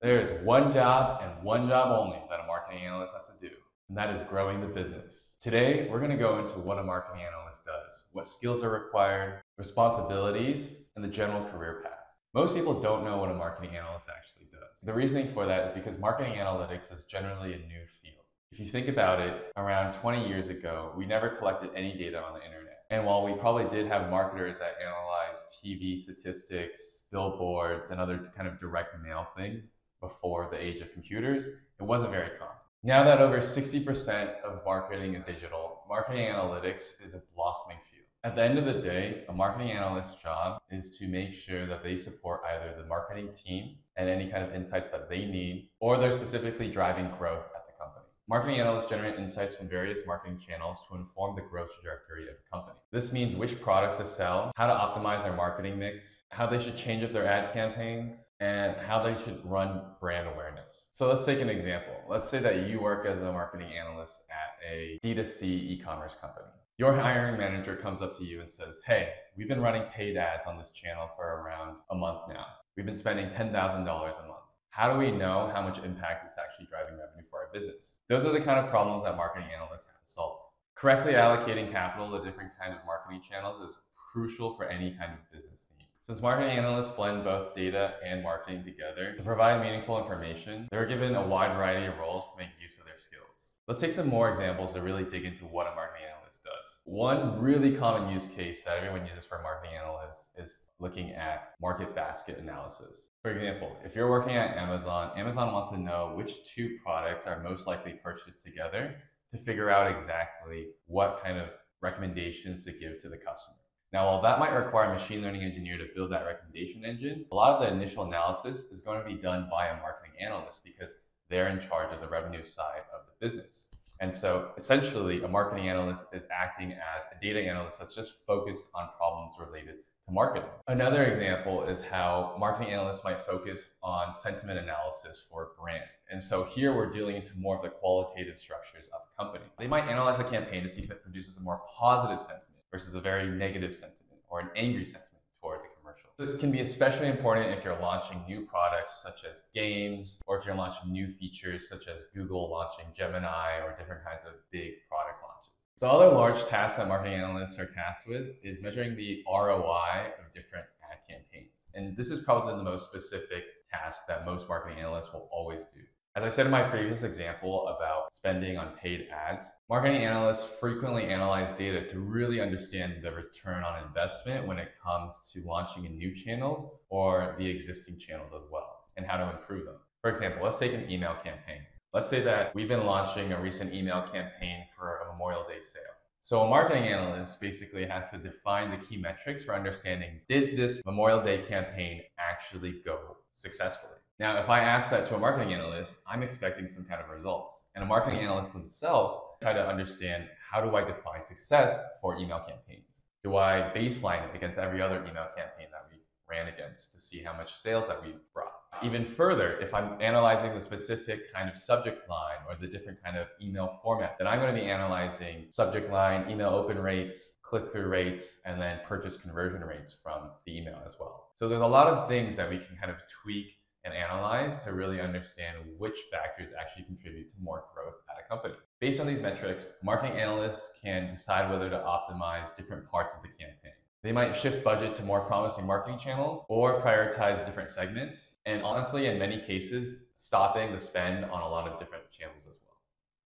There is one job and one job only that a marketing analyst has to do, and that is growing the business. Today, we're going to go into what a marketing analyst does, what skills are required, responsibilities, and the general career path. Most people don't know what a marketing analyst actually does. The reasoning for that is because marketing analytics is generally a new field. If you think about it, around 20 years ago, we never collected any data on the internet. And while we probably did have marketers that analyzed TV statistics, billboards, and other kind of direct mail things before the age of computers, it wasn't very common. Now that over 60% of marketing is digital, marketing analytics is a blossoming field. At the end of the day, a marketing analyst's job is to make sure that they support either the marketing team and any kind of insights that they need, or they're specifically driving growth at the company. Marketing analysts generate insights from various marketing channels to inform the growth trajectory of the company. This means which products to sell, how to optimize their marketing mix, how they should change up their ad campaigns, and how they should run brand awareness. So let's take an example. Let's say that you work as a marketing analyst at a D2C e-commerce company. Your hiring manager comes up to you and says, "Hey, we've been running paid ads on this channel for around a month now. We've been spending $10,000 a month. How do we know how much impact it's actually driving revenue for our business?" Those are the kind of problems that marketing analysts have to solve. Correctly allocating capital to different kinds of marketing channels is crucial for any kind of business need. Since marketing analysts blend both data and marketing together to provide meaningful information, they're given a wide variety of roles to make use of their skills. Let's take some more examples to really dig into what a marketing analyst does. One really common use case that everyone uses for a marketing analyst is looking at market basket analysis. For example, if you're working at Amazon, Amazon wants to know which two products are most likely purchased together to figure out exactly what kind of recommendations to give to the customer. Now, while that might require a machine learning engineer to build that recommendation engine, a lot of the initial analysis is going to be done by a marketing analyst because they're in charge of the revenue side of the business. And so essentially, a marketing analyst is acting as a data analyst that's just focused on problems related to marketing. Another example is how marketing analysts might focus on sentiment analysis for a brand. And so here we're dealing into more of the qualitative structures of a company. They might analyze a campaign to see if it produces a more positive sentiment versus a very negative sentiment or an angry sentiment towards a commercial. It can be especially important if you're launching new products such as games, or if you're launching new features such as Google launching Gemini or different kinds of big product launches. The other large task that marketing analysts are tasked with is measuring the ROI of different ad campaigns. And this is probably the most specific task that most marketing analysts will always do. As I said in my previous example about spending on paid ads, marketing analysts frequently analyze data to really understand the return on investment when it comes to launching in new channels or the existing channels as well, and how to improve them. For example, let's take an email campaign. Let's say that we've been launching a recent email campaign for a Memorial Day sale. So a marketing analyst basically has to define the key metrics for understanding, did this Memorial Day campaign actually go successfully? Now, if I ask that to a marketing analyst, I'm expecting some kind of results. And a marketing analyst themselves try to understand, how do I define success for email campaigns? Do I baseline it against every other email campaign that we ran against to see how much sales that we brought? Even further, if I'm analyzing the specific kind of subject line or the different kind of email format, then I'm going to be analyzing subject line, email open rates, click-through rates, and then purchase conversion rates from the email as well. So there's a lot of things that we can kind of tweak and analyze to really understand which factors actually contribute to more growth at a company. Based on these metrics, marketing analysts can decide whether to optimize different parts of the campaign. They might shift budget to more promising marketing channels or prioritize different segments, and honestly, in many cases, stopping the spend on a lot of different channels as well.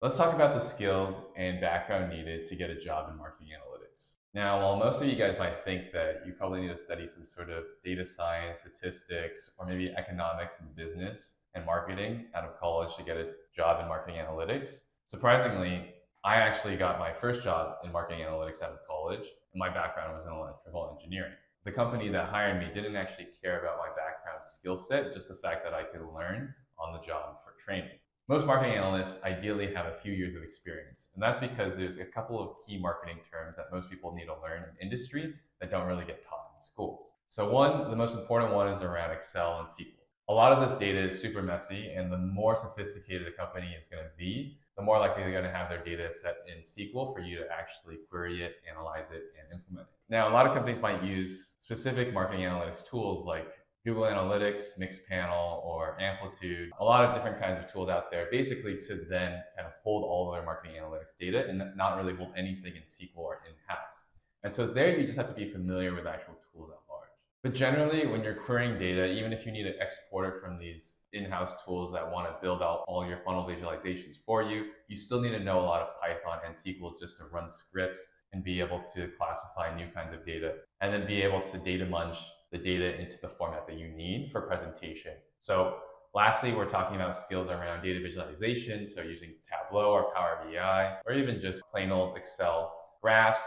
Let's talk about the skills and background needed to get a job in marketing analytics. Now, while most of you guys might think that you probably need to study some sort of data science, statistics, or maybe economics and business and marketing out of college to get a job in marketing analytics, surprisingly, I actually got my first job in marketing analytics out of college, and my background was in electrical engineering. The company that hired me didn't actually care about my background skill set, just the fact that I could learn on the job for training. Most marketing analysts ideally have a few years of experience, and that's because there's a couple of key marketing terms that most people need to learn in industry that don't really get taught in schools. So the most important one is around Excel and SQL. A lot of this data is super messy, and the more sophisticated a company is going to be, the more likely they're going to have their data set in SQL for you to actually query it, analyze it, and implement it. Now, a lot of companies might use specific marketing analytics tools like Google Analytics, Mixpanel, or Amplitude, a lot of different kinds of tools out there, basically to then kind of hold all of their marketing analytics data and not really hold anything in SQL or in-house. And so there you just have to be familiar with actual tools at large. But generally, when you're querying data, even if you need to export it from these in-house tools that want to build out all your funnel visualizations for you, you still need to know a lot of Python and SQL just to run scripts and be able to classify new kinds of data, and then be able to data munch the data into the format that you need for presentation. So lastly, we're talking about skills around data visualization, so using Tableau or Power BI, or even just plain old Excel graphs.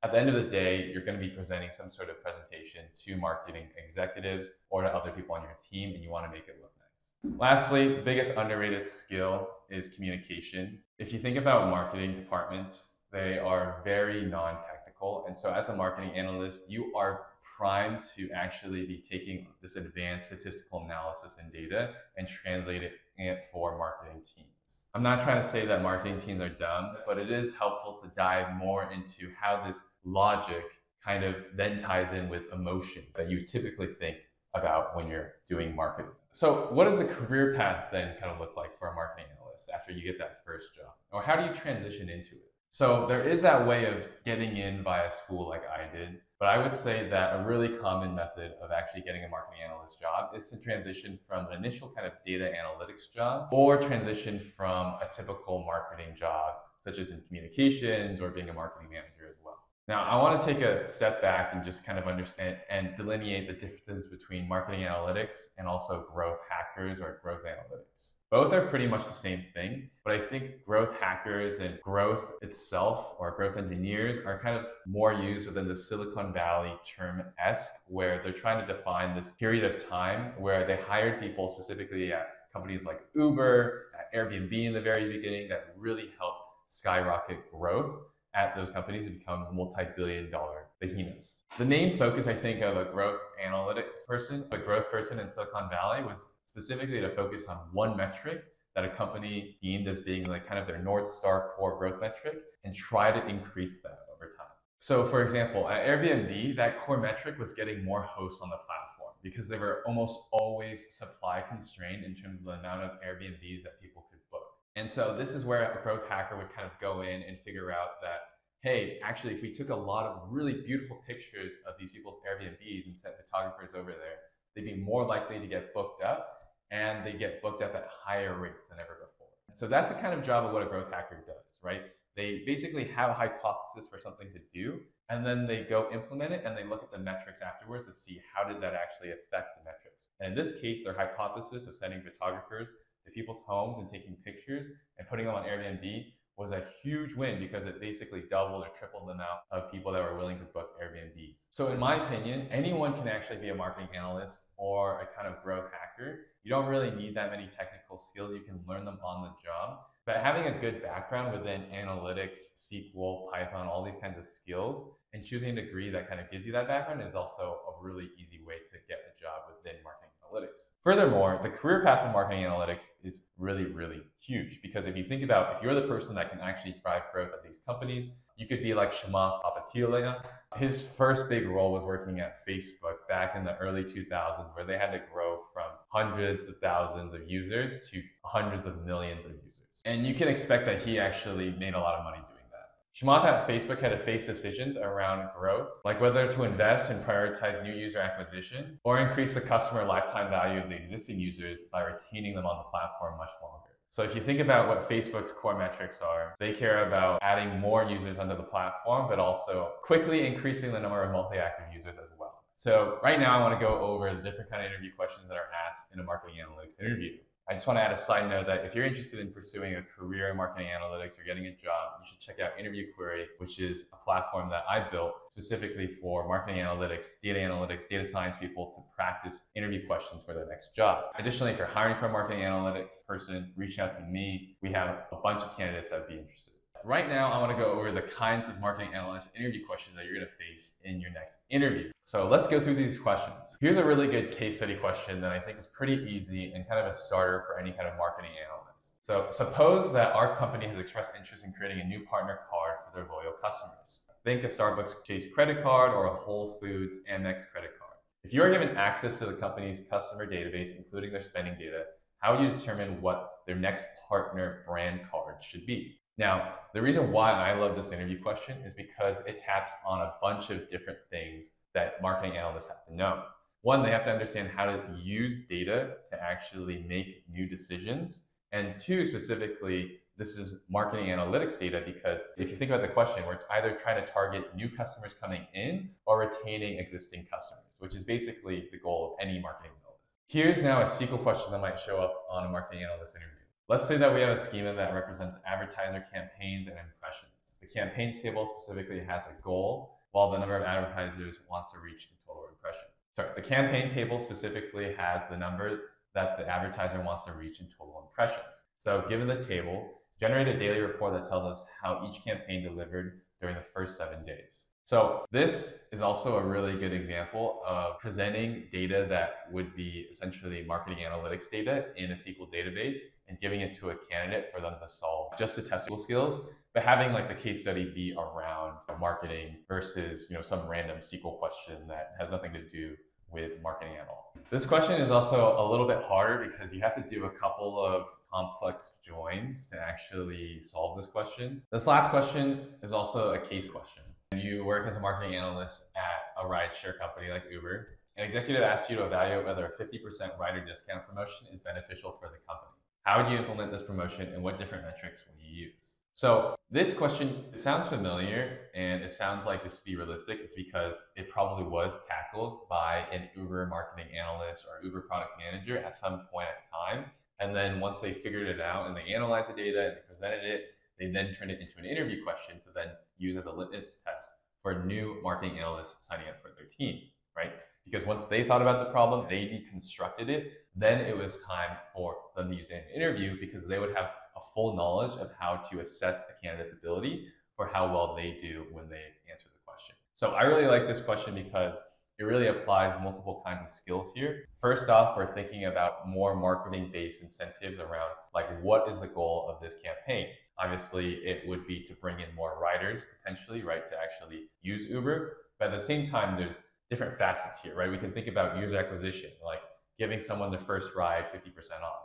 At the end of the day, you're going to be presenting some sort of presentation to marketing executives or to other people on your team, and you want to make it look nice. Lastly, the biggest underrated skill is communication. If you think about marketing departments, they are very non-technical. And so as a marketing analyst, you are primed to actually be taking this advanced statistical analysis and data and translating it for marketing teams. I'm not trying to say that marketing teams are dumb, but it is helpful to dive more into how this logic kind of then ties in with emotion that you typically think about when you're doing marketing. So what does a career path then kind of look like for a marketing analyst after you get that first job? Or how do you transition into it? So there is that way of getting in via school like I did, but I would say that a really common method of actually getting a marketing analyst job is to transition from an initial kind of data analytics job or transition from a typical marketing job, such as in communications or being a marketing manager as well. Now, I want to take a step back and just kind of understand and delineate the differences between marketing analytics and also growth hackers or growth analytics. Both are pretty much the same thing, but I think growth hackers and growth itself or growth engineers are kind of more used within the Silicon Valley term-esque, where they're trying to define this period of time where they hired people specifically at companies like Uber, at Airbnb in the very beginning that really helped skyrocket growth at those companies to become multi-billion-dollar behemoths. The main focus, I think, of a growth analytics person, a growth person in Silicon Valley was specifically to focus on one metric that a company deemed as being like kind of their North Star core growth metric and try to increase that over time. So for example, at Airbnb, that core metric was getting more hosts on the platform because they were almost always supply constrained in terms of the amount of Airbnbs that people could book. And so this is where a growth hacker would kind of go in and figure out that, hey, actually, if we took a lot of really beautiful pictures of these people's Airbnbs and sent photographers over there, they'd be more likely to get booked up, and they get booked up at higher rates than ever before. So that's the kind of job of what a growth hacker does, right? They basically have a hypothesis for something to do, and then they go implement it, and they look at the metrics afterwards to see how did that actually affect the metrics. And in this case, their hypothesis of sending photographers to people's homes and taking pictures and putting them on Airbnb was a huge win because it basically doubled or tripled the amount of people that were willing to book Airbnbs. So in my opinion, anyone can actually be a marketing analyst or a kind of growth hacker. You don't really need that many technical skills. You can learn them on the job. But having a good background within analytics, SQL, Python, all these kinds of skills, and choosing a degree that kind of gives you that background is also a really easy way to get a job within marketing analytics. Furthermore, the career path for marketing analytics is really, really huge because if you think about if you're the person that can actually drive growth at these companies, you could be like Chamath Palihapitiya. His first big role was working at Facebook back in the early 2000s, where they had to grow from hundreds of thousands of users to hundreds of millions of users. And you can expect that he actually made a lot of money doing that. Chamath at Facebook had to face decisions around growth, like whether to invest and prioritize new user acquisition or increase the customer lifetime value of the existing users by retaining them on the platform much longer. So if you think about what Facebook's core metrics are, they care about adding more users onto the platform, but also quickly increasing the number of monthly active users as well. So right now I want to go over the different kind of interview questions that are asked in a marketing analytics interview. I just want to add a side note that if you're interested in pursuing a career in marketing analytics or getting a job, you should check out Interview Query, which is a platform that I built specifically for marketing analytics, data science people to practice interview questions for their next job. Additionally, if you're hiring for a marketing analytics person, reach out to me. We have a bunch of candidates that'd be interested. Right now, I want to go over the kinds of marketing analyst interview questions that you're going to face in your next interview. So let's go through these questions. Here's a really good case study question that I think is pretty easy and kind of a starter for any kind of marketing analyst. So suppose that our company has expressed interest in creating a new partner card for their loyal customers. Think a Starbucks Chase credit card or a Whole Foods Amex credit card. If you are given access to the company's customer database, including their spending data, how would you determine what their next partner brand card should be? Now, the reason why I love this interview question is because it taps on a bunch of different things that marketing analysts have to know. One, they have to understand how to use data to actually make new decisions. And two, specifically, this is marketing analytics data because if you think about the question, we're either trying to target new customers coming in or retaining existing customers, which is basically the goal of any marketing analyst. Here's now a SQL question that might show up on a marketing analyst interview. Let's say that we have a schema that represents advertiser campaigns and impressions. The campaigns table specifically has a goal, while the number of advertisers wants to reach in total impressions. Sorry, the campaign table specifically has the number that the advertiser wants to reach in total impressions. So given the table, generate a daily report that tells us how each campaign delivered during the first 7 days. So this is also a really good example of presenting data that would be essentially marketing analytics data in a SQL database and giving it to a candidate for them to solve just to test SQL skills, but having like the case study be around marketing versus some random SQL question that has nothing to do with marketing at all. This question is also a little bit harder because you have to do a couple of complex joins to actually solve this question. This last question is also a case question. You work as a marketing analyst at a rideshare company like Uber. An executive asks you to evaluate whether a 50% rider discount promotion is beneficial for the company. How would you implement this promotion and what different metrics will you use? So this question, it sounds familiar and it sounds like this would be realistic. It's because it probably was tackled by an Uber marketing analyst or Uber product manager at some point in time. And then once they figured it out and they analyzed the data and they presented it, they then turned it into an interview question to then use as a litmus test for new marketing analysts signing up for their team, right? Because once they thought about the problem, they deconstructed it, then it was time for them to use it in an interview because they would have a full knowledge of how to assess a candidate's ability for how well they do when they answer the question. So I really like this question because it really applies multiple kinds of skills here. First off, we're thinking about more marketing-based incentives around like what is the goal of this campaign? Obviously, it would be to bring in more riders potentially, right, to actually use Uber. But at the same time, there's different facets here, right? We can think about user acquisition, like giving someone their first ride 50% off.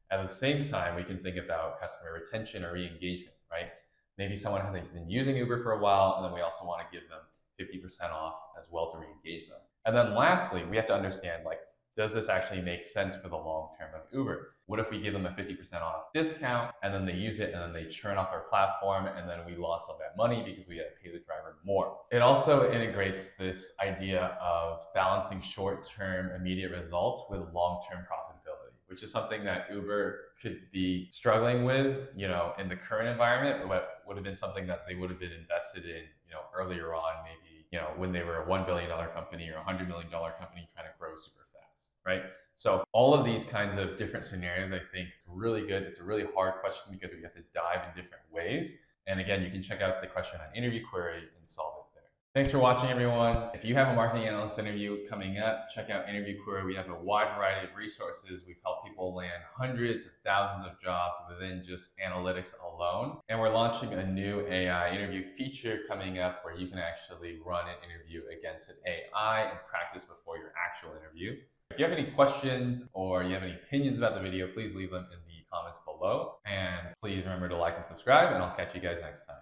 At the same time, we can think about customer retention or re-engagement, right? Maybe someone hasn't been using Uber for a while, and then we also want to give them 50% off as well to re-engage them. And then lastly, we have to understand, like, does this actually make sense for the long term of Uber? What if we give them a 50% off discount and then they use it and then they churn off our platform and then we lost all that money because we had to pay the driver more? It also integrates this idea of balancing short-term immediate results with long-term profitability, which is something that Uber could be struggling with, in the current environment, but would have been something that they would have been invested in, earlier on, maybe, when they were a $1 billion company or a $100 million company trying to grow super fast, right? So all of these kinds of different scenarios, I think, is really good. It's a really hard question because we have to dive in different ways. And again, you can check out the question on Interview Query and solve it there. Thanks for watching, everyone. If you have a marketing analyst interview coming up, check out Interview Query. We have a wide variety of resources. We've helped people land hundreds of thousands of jobs within just analytics alone. And we're launching a new AI interview feature coming up where you can actually run an interview against an AI and practice before your actual interview. If you have any questions or you have any opinions about the video, please leave them in the comments below. And please remember to like and subscribe, and I'll catch you guys next time.